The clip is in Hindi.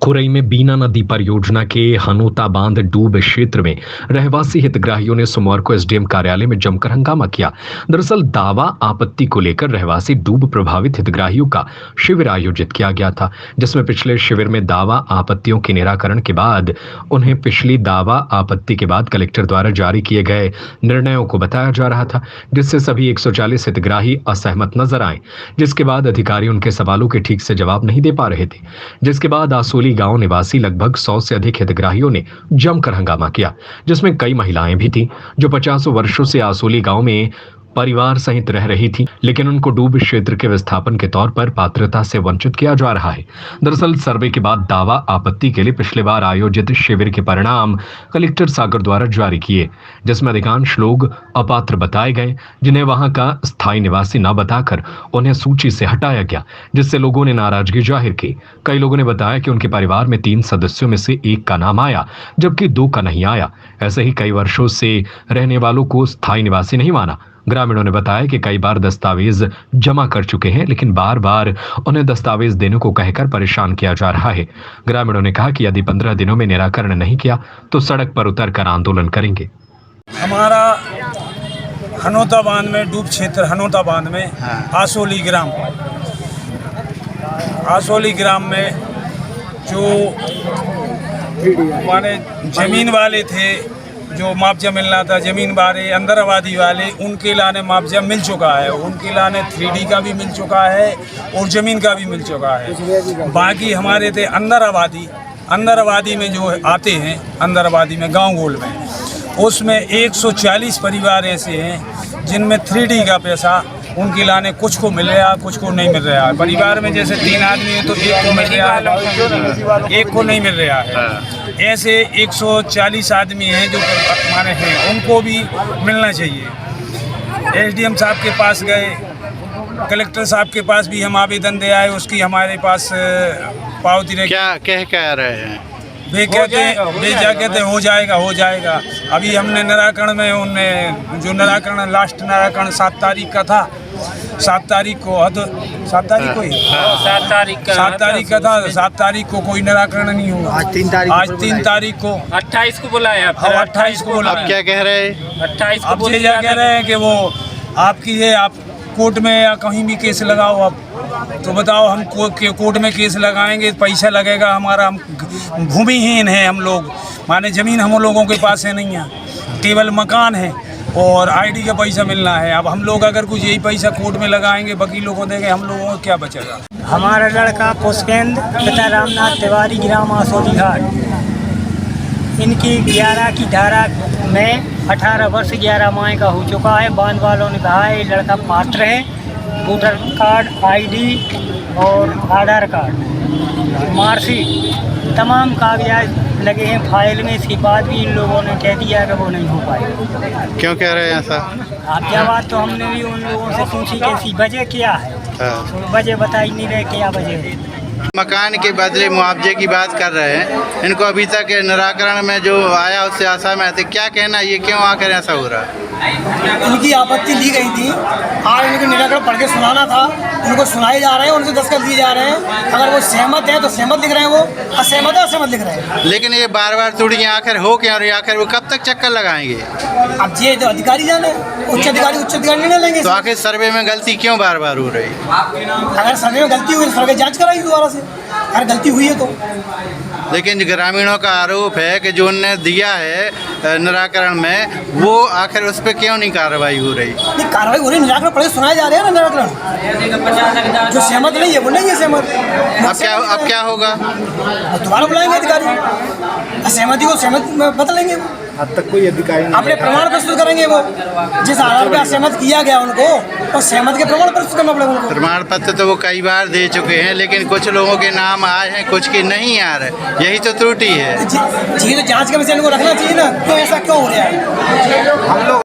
खुरई में बीना नदी परियोजना के हनोता बांध डूब क्षेत्र में रहवासी हितग्राहियों ने सोमवार को एसडीएम कार्यालय में जमकर हंगामा किया। दरअसल दावा आपत्ति को लेकर रहवासी डूब प्रभावित हितग्राहियों का शिविर आयोजित किया गया था, जिसमें पिछले शिविर में दावा आपत्तियों के निराकरण के बाद उन्हें पिछली दावा आपत्ति के बाद कलेक्टर द्वारा जारी किए गए निर्णयों को बताया जा रहा था, जिससे सभी 140 हितग्राही असहमत नजर आए, जिसके बाद अधिकारी उनके सवालों के ठीक से जवाब नहीं दे पा रहे थे। जिसके बाद आसोली गांव निवासी लगभग 100 से अधिक हितग्राहियों ने जमकर हंगामा किया, जिसमें कई महिलाएं भी थीं जो 50 वर्षों से आसोली गांव में परिवार सहित रह रही थी, लेकिन उनको डूब क्षेत्र के विस्थापन के तौर पर पात्रता से वंचित किया जा रहा है। दरअसल सर्वे के बाद दावा आपत्ति के लिए पिछले बार आयोजित शिविर के परिणाम कलेक्टर सागर द्वारा जारी किए, जिसमें अधिकांश लोग अपात्र बताए गए, जिन्हें वहां का स्थायी निवासी न बताकर उन्हें सूची से हटाया गया, जिससे लोगों ने नाराजगी जाहिर की। कई लोगों ने बताया कि उनके परिवार में 3 सदस्यों में से 1 का नाम आया, जबकि 2 का नहीं आया। ऐसे ही कई वर्षों से रहने वालों को स्थायी निवासी नहीं माना। ग्रामीणों ने बताया कि कई बार दस्तावेज जमा कर चुके हैं, लेकिन बार बार उन्हें दस्तावेज देने को कहकर परेशान किया जा रहा है। ग्रामीणों ने कहा कि यदि 15 दिनों में निराकरण नहीं किया तो सड़क पर उतरकर आंदोलन करेंगे। हमारा हनोता बांध में डूब क्षेत्र हनोता बांध में आसोली ग्राम में जो माने जमीन वाले थे, जो मुआवजा मिलना था, जमीन वाले अंदर आबादी वाले, उनके लाने मुआवजा मिल चुका है। उनके लाने 3D का भी मिल चुका है और ज़मीन का भी मिल चुका है। बाकी हमारे थे अंदर आबादी में जो आते हैं, अंदर आबादी में गांव गोल में, उसमें 140 परिवार ऐसे हैं जिनमें 3D का पैसा उनके लाने कुछ को मिल रहा है, कुछ को नहीं मिल रहा है। परिवार में जैसे 3 आदमी है तो 1 को मिल रहा है, 1 को नहीं मिल रहा है। ऐसे 140 आदमी हैं जो माने हैं, उनको भी मिलना चाहिए। एसडीएम साहब के पास गए, कलेक्टर साहब के पास भी हम आवेदन दे आए, उसकी हमारे पास पावती रही। क्या कह रहे हैं? वे कहते हो जाएगा। अभी हमने निराकरण में उनने जो निराकरण लास्ट निराकरण 7 तारीख का था, 7 तारीख को 7 तारीख का था। 7 तारीख को कोई निराकरण नहीं हुआ। आज 3 तारीख को 28 को बुलाया। 28 को बुलाया। अब क्या कह रहे हैं? 28 अब ये कह रहे हैं कि वो आपकी है, आप कोर्ट में या कहीं भी केस लगाओ। अब तो बताओ, हम कोर्ट में केस लगाएंगे, पैसा लगेगा हमारा। हम भूमिहीन हैं, हम लोग माने ज़मीन हम लोगों के पास है नहीं है, केवल मकान है और आईडी का पैसा मिलना है। अब हम लोग अगर कुछ यही पैसा कोर्ट में लगाएंगे, वकीलों को देंगे, हम लोगों को क्या बचेगा? हमारा लड़का पुष्पेंद्र पिता रामनाथ तिवारी, ग्राम आसोली घाट, इनकी 11 की धारा में 18 वर्ष 11 माह का हो चुका है। बांध वालों ने कहा है ये लड़का पात्र है। वोटर कार्ड, आईडी और आधार कार्ड, मार्कशीट, तमाम कागजात लगे हैं फाइल में। इसके बाद भी इन लोगों ने कह दिया कि वो नहीं हो पाएगा। क्यों कह रहे हैं ऐसा? आप क्या बात, तो हमने भी उन लोगों से पूछी कि ऐसी वजह क्या है, तो वजह बताई नहीं रहे क्या वजह है। मकान के बदले मुआवजे की बात कर रहे हैं। इनको अभी तक निराकरण में जो आया उससे आशा में थे। क्या कहना, ये क्यों आकर ऐसा हो रहा है? उनकी आपत्ति ली गई थी, आज उनको निराकरण पढ़ के सुनाना था, उनको सुनाए जा रहे हैं, उनसे दस्तखत दिए जा रहे हैं। अगर वो सहमत है तो सहमत लिख रहे हैं, वो असहमत है असहमत लिख रहे हैं। लेकिन ये बार थोड़ी आखिर हो क्या, और आखिर वो कब तक चक्कर लगाएंगे? अब ये तो अधिकारी जाने, उच्च अधिकारी निर्णय लेंगे। तो आखिर सर्वे में गलती क्यों बार हो रही? अगर सर्वे में गलती हुई तो सर्वे जाँच कराई दोबारा से, अगर गलती हुई है तो। लेकिन ग्रामीणों का आरोप है कि जो उन्होंने दिया है निराकरण में, वो आखिर उस पर क्यों नहीं कार्रवाई हो रही? नहीं, कार्रवाई हो रही, निराकरण पढ़े सुनाए जा रहे हैं ना। निराकरण जो सहमत नहीं है वो नहीं है सहमत। अब क्या होगा? दोबारा बुलाएंगे अधिकारी, सहमति को सहमत बदलेंगे। अब तक कोई अधिकारी अपने प्रमाण प्रस्तुत करेंगे, वो जिस आधार पर असहमत किया गया उनको, और सहमत के प्रमाण प्रस्तुत करना पड़ेगा उनको। प्रमाण पत्र तो वो कई बार दे चुके हैं, लेकिन कुछ लोगों के नाम आए हैं, कुछ के नहीं आ रहे। यही तो त्रुटि है। जी तो जांच का विषय इनको रखना चाहिए ना, तो ऐसा क्यों हो रहा है? हम लोग